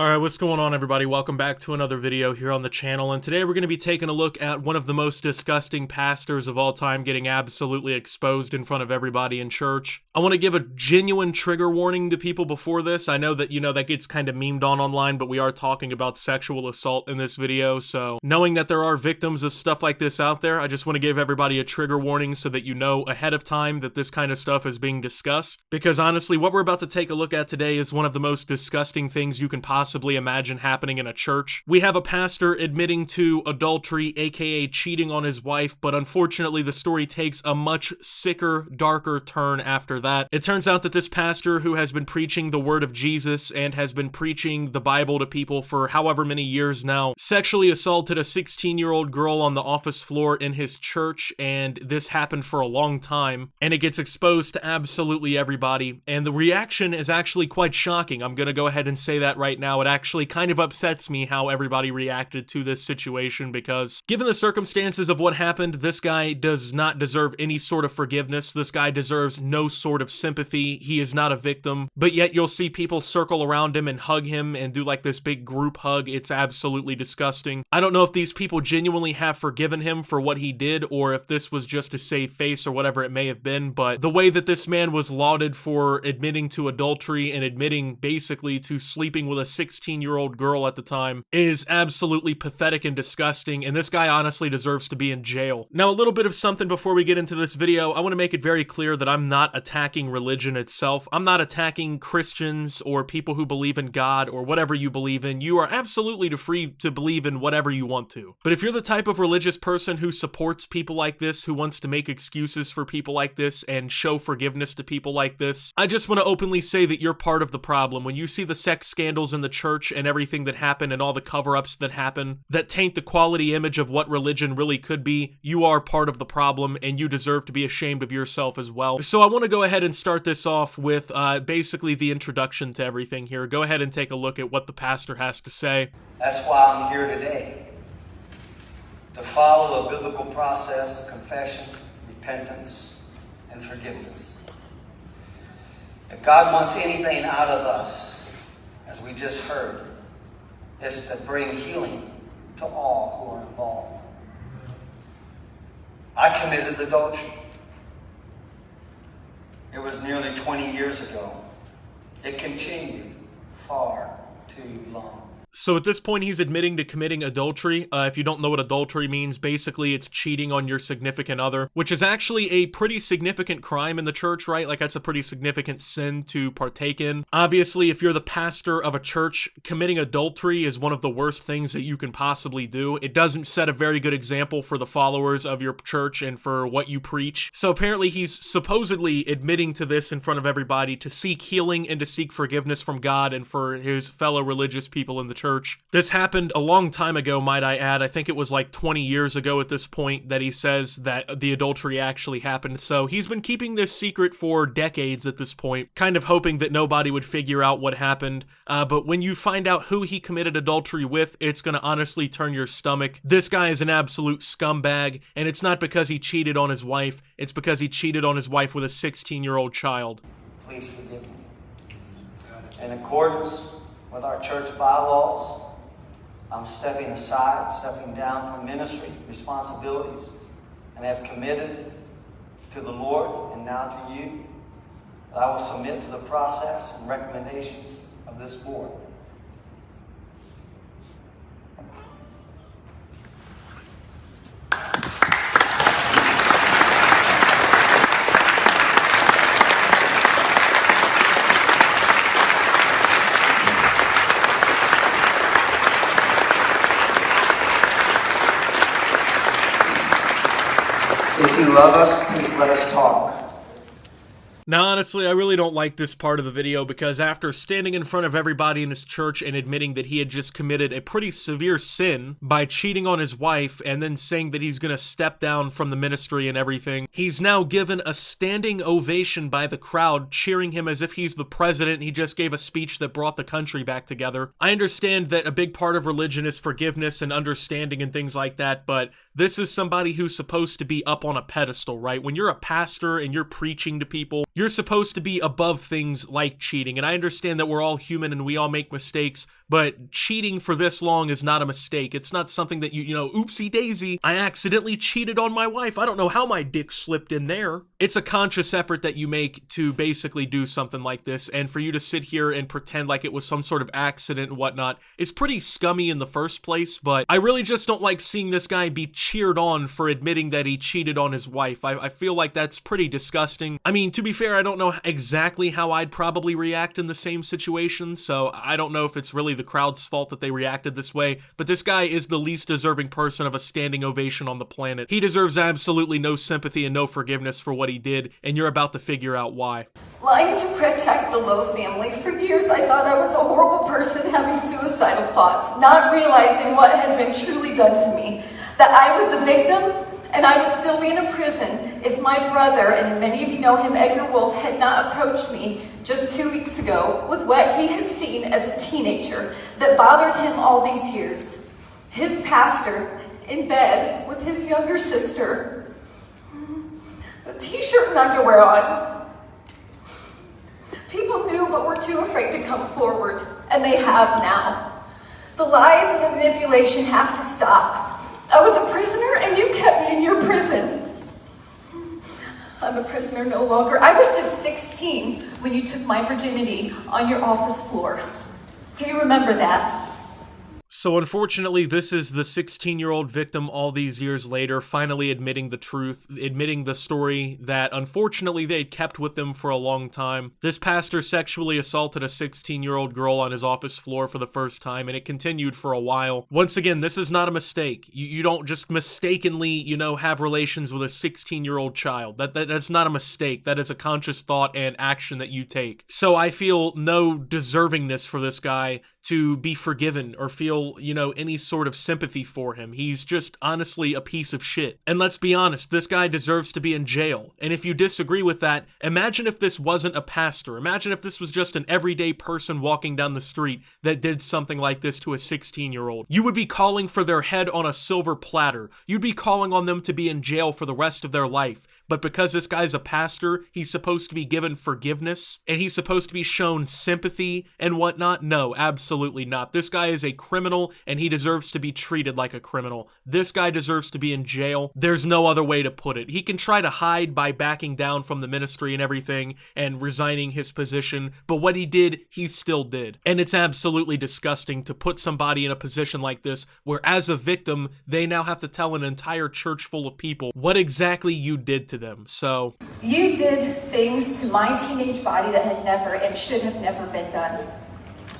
Alright, what's going on everybody? Welcome back to another video here on the channel, and today we're going to be taking a look at one of the most disgusting pastors of all time getting absolutely exposed in front of everybody in church. I want to give a genuine trigger warning to people before this. I know that, that gets kind of memed on online, but we are talking about sexual assault in this video, so knowing that there are victims of stuff like this out there, I just want to give everybody a trigger warning so that you know ahead of time that this kind of stuff is being discussed, because honestly, what we're about to take a look at today is one of the most disgusting things you can possibly imagine happening in a church. We have a pastor admitting to adultery, aka cheating on his wife, but unfortunately the story takes a much sicker, darker turn after that. It turns out that this pastor, who has been preaching the word of Jesus and has been preaching the Bible to people for however many years now, sexually assaulted a 16-year-old girl on the office floor in his church, and this happened for a long time, and it gets exposed to absolutely everybody, and the reaction is actually quite shocking. I'm gonna go ahead and say that right now. It actually kind of upsets me how everybody reacted to this situation, because given the circumstances of what happened, this guy does not deserve any sort of forgiveness. This guy deserves no sort of sympathy. He is not a victim, but yet you'll see people circle around him and hug him and do like this big group hug. It's absolutely disgusting. I don't know if these people genuinely have forgiven him for what he did, or if this was just to save face or whatever it may have been, but the way that this man was lauded for admitting to adultery and admitting basically to sleeping with a 16-year-old girl at the time is absolutely pathetic and disgusting, and this guy honestly deserves to be in jail. Now, a little bit of something before we get into this video. I want to make it very clear that I'm not attacking religion itself. I'm not attacking Christians or people who believe in God or whatever you believe in. You are absolutely free to believe in whatever you want to. But if you're the type of religious person who supports people like this, who wants to make excuses for people like this and show forgiveness to people like this, I just want to openly say that you're part of the problem. When you see the sex scandals in the church and everything that happened and all the cover-ups that happen that taint the quality image of what religion really could be, you are part of the problem and you deserve to be ashamed of yourself as well. So I want to go ahead and start this off with basically the introduction to everything here. Go ahead and take a look at what the pastor has to say. That's why I'm here today, to follow a biblical process of confession, repentance, and forgiveness. If God wants anything out of us, as we just heard, is to bring healing to all who are involved. I committed adultery. It was nearly 20 years ago. It continued far too long. So at this point, he's admitting to committing adultery. If you don't know what adultery means, basically it's cheating on your significant other, which is actually a pretty significant crime in the church, right? Like, that's a pretty significant sin to partake in. Obviously, if you're the pastor of a church, committing adultery is one of the worst things that you can possibly do. It doesn't set a very good example for the followers of your church and for what you preach. So apparently he's supposedly admitting to this in front of everybody to seek healing and to seek forgiveness from God and for his fellow religious people in the church. This happened a long time ago, might I add. I think it was like 20 years ago at this point that he says that the adultery actually happened. So he's been keeping this secret for decades at this point, kind of hoping that nobody would figure out what happened. But when you find out who he committed adultery with, it's going to honestly turn your stomach. This guy is an absolute scumbag, and it's not because he cheated on his wife. It's because he cheated on his wife with a 16-year-old child. Please forgive me. In accordance with our church bylaws, I'm stepping aside, stepping down from ministry responsibilities, and have committed to the Lord and now to you that I will submit to the process and recommendations of this board. If you love us, please let us talk. Now, honestly, I really don't like this part of the video, because after standing in front of everybody in his church and admitting that he had just committed a pretty severe sin by cheating on his wife and then saying that he's going to step down from the ministry and everything, he's now given a standing ovation by the crowd, cheering him as if he's the president. He just gave a speech that brought the country back together. I understand that a big part of religion is forgiveness and understanding and things like that, but this is somebody who's supposed to be up on a pedestal, right? When you're a pastor and you're preaching to people, you're supposed to be above things like cheating. And I understand that we're all human and we all make mistakes, But cheating for this long is not a mistake. It's not something that you know, oopsie daisy, I accidentally cheated on my wife. I don't know how my dick slipped in there. It's a conscious effort that you make to basically do something like this, and for you to sit here and pretend like it was some sort of accident and whatnot is pretty scummy in the first place, but I really just don't like seeing this guy be cheered on for admitting that he cheated on his wife. I feel like that's pretty disgusting. I mean, to be fair, I don't know exactly how I'd probably react in the same situation, so I don't know if it's really the crowd's fault that they reacted this way, but this guy is the least deserving person of a standing ovation on the planet. He deserves absolutely no sympathy and no forgiveness for what he did, and you're about to figure out why. Lying to protect the Lowe family. For years I thought I was a horrible person having suicidal thoughts, not realizing what had been truly done to me. That I was a victim and I would still be in a prison if my brother, and many of you know him, Edgar Wolf, had not approached me just 2 weeks ago with what he had seen as a teenager that bothered him all these years. His pastor in bed with his younger sister, a t-shirt and underwear on. People knew but were too afraid to come forward, and they have now. The lies and the manipulation have to stop. I was a prisoner and you kept me in your prison. I'm a prisoner no longer. I was just 16 when you took my virginity on your office floor. Do you remember that? So unfortunately, this is the 16-year-old victim all these years later, finally admitting the truth, admitting the story that unfortunately they'd kept with them for a long time. This pastor sexually assaulted a 16-year-old girl on his office floor for the first time, and it continued for a while. Once again, this is not a mistake. You don't just mistakenly, you know, have relations with a 16-year-old child. That's not a mistake. That is a conscious thought and action that you take. So I feel no deservingness for this guy to be forgiven or feel, you know, any sort of sympathy for him. He's just honestly a piece of shit. And let's be honest, this guy deserves to be in jail. And if you disagree with that, imagine if this wasn't a pastor. Imagine if this was just an everyday person walking down the street that did something like this to a 16-year-old. You would be calling for their head on a silver platter. You'd be calling on them to be in jail for the rest of their life. But because this guy's a pastor, he's supposed to be given forgiveness, and he's supposed to be shown sympathy and whatnot? No, absolutely not. This guy is a criminal, and he deserves to be treated like a criminal. This guy deserves to be in jail. There's no other way to put it. He can try to hide by backing down from the ministry and everything, and resigning his position, but what he did, he still did. And it's absolutely disgusting to put somebody in a position like this, where as a victim, they now have to tell an entire church full of people what exactly you did to them. So you did things to my teenage body that had never and should have never been done.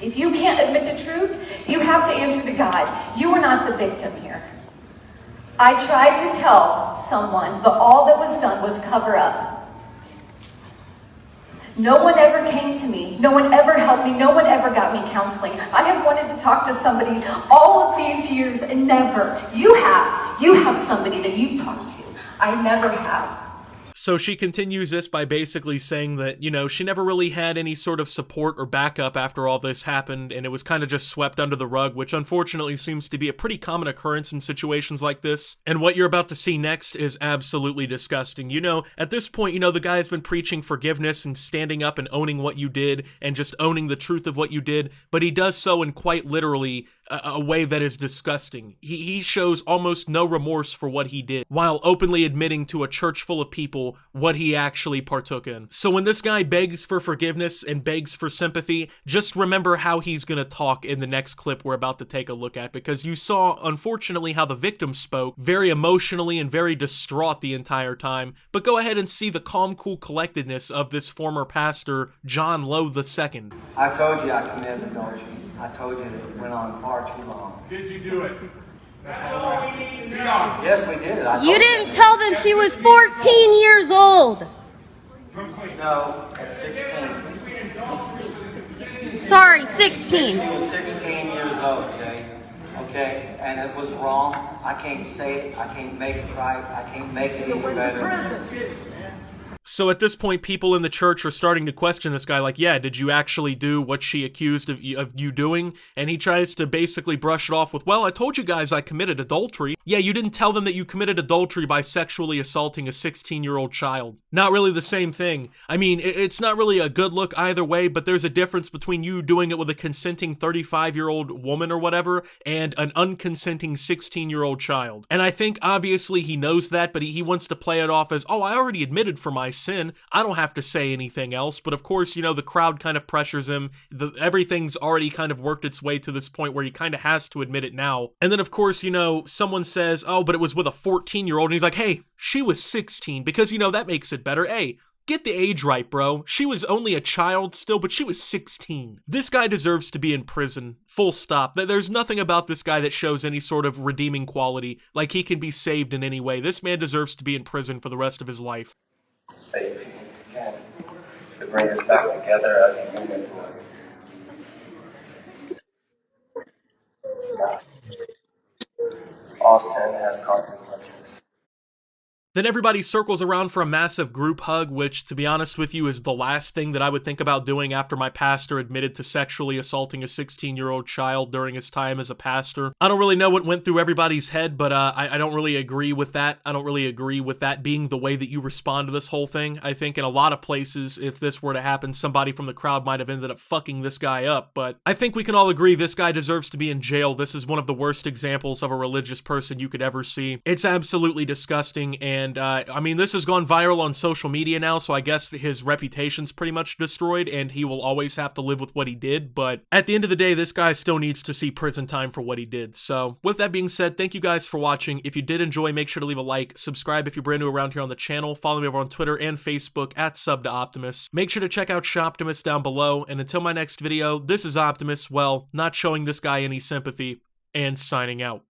If you can't admit the truth, you have to answer to God. You are not the victim here. I tried to tell someone, but all that was done was cover up. No one ever came to me. No one ever helped me. No one ever got me counseling. I have wanted to talk to somebody all of these years and never. You have somebody that you've talked to. I never have. So she continues this by basically saying that, you know, she never really had any sort of support or backup after all this happened, and it was kind of just swept under the rug, which unfortunately seems to be a pretty common occurrence in situations like this. And what you're about to see next is absolutely disgusting. You know, at this point, you know, the guy has been preaching forgiveness and standing up and owning what you did and just owning the truth of what you did, but he does so in quite literally a way that is disgusting. He shows almost no remorse for what he did, while openly admitting to a church full of people what he actually partook in. So when this guy begs for forgiveness and begs for sympathy, just remember how he's gonna talk in the next clip we're about to take a look at, because you saw, unfortunately, how the victim spoke, very emotionally and very distraught the entire time, but go ahead and see the calm, cool collectedness of this former pastor, John Lowe II. I told you I committed adultery. I told you that it went on far too long. Did you do it? That's all we need to know. Yes, we did. You didn't tell them she was 14 years old. No, at 16. Sorry, 16. She was 16 years old, Jay. Okay? And it was wrong. I can't say it. I can't make it right. I can't make it any better. So at this point, people in the church are starting to question this guy, like, yeah, did you actually do what she accused of you doing? And he tries to basically brush it off with, well, I told you guys I committed adultery. Yeah, you didn't tell them that you committed adultery by sexually assaulting a 16-year-old child. Not really the same thing. I mean, it's not really a good look either way, but there's a difference between you doing it with a consenting 35-year-old woman or whatever, and an unconsenting 16-year-old child. And I think, obviously, he knows that, but he wants to play it off as, oh, I already admitted for my sin, I don't have to say anything else. But of course, you know, the crowd kind of pressures him. Everything's already kind of worked its way to this point where he kind of has to admit it now. And then of course, you know, someone says, oh, but it was with a 14-year-old, and he's like, hey, she was 16, because, you know, that makes it better. Hey, get the age right, bro. She was only a child still, but she was 16. This guy deserves to be in prison. Full stop. There's nothing about this guy that shows any sort of redeeming quality, like he can be saved in any way. This man deserves to be in prison for the rest of his life. That you can to bring us back together as a unit, Lord. God. All sin has consequences. Then everybody circles around for a massive group hug, which, to be honest with you, is the last thing that I would think about doing after my pastor admitted to sexually assaulting a 16-year-old child during his time as a pastor. I don't really know what went through everybody's head, but I don't really agree with that. I don't really agree with that being the way that you respond to this whole thing. I think in a lot of places, if this were to happen, somebody from the crowd might have ended up fucking this guy up, but I think we can all agree this guy deserves to be in jail. This is one of the worst examples of a religious person you could ever see. It's absolutely disgusting, and I mean, this has gone viral on social media now, so I guess his reputation's pretty much destroyed, and he will always have to live with what he did, but at the end of the day, this guy still needs to see prison time for what he did. So, with that being said, thank you guys for watching. If you did enjoy, make sure to leave a like, subscribe if you're brand new around here on the channel, follow me over on Twitter and Facebook at @SubToOptimus. Make sure to check out Shoptimus down below, and until my next video, this is Optimus, well, not showing this guy any sympathy, and signing out.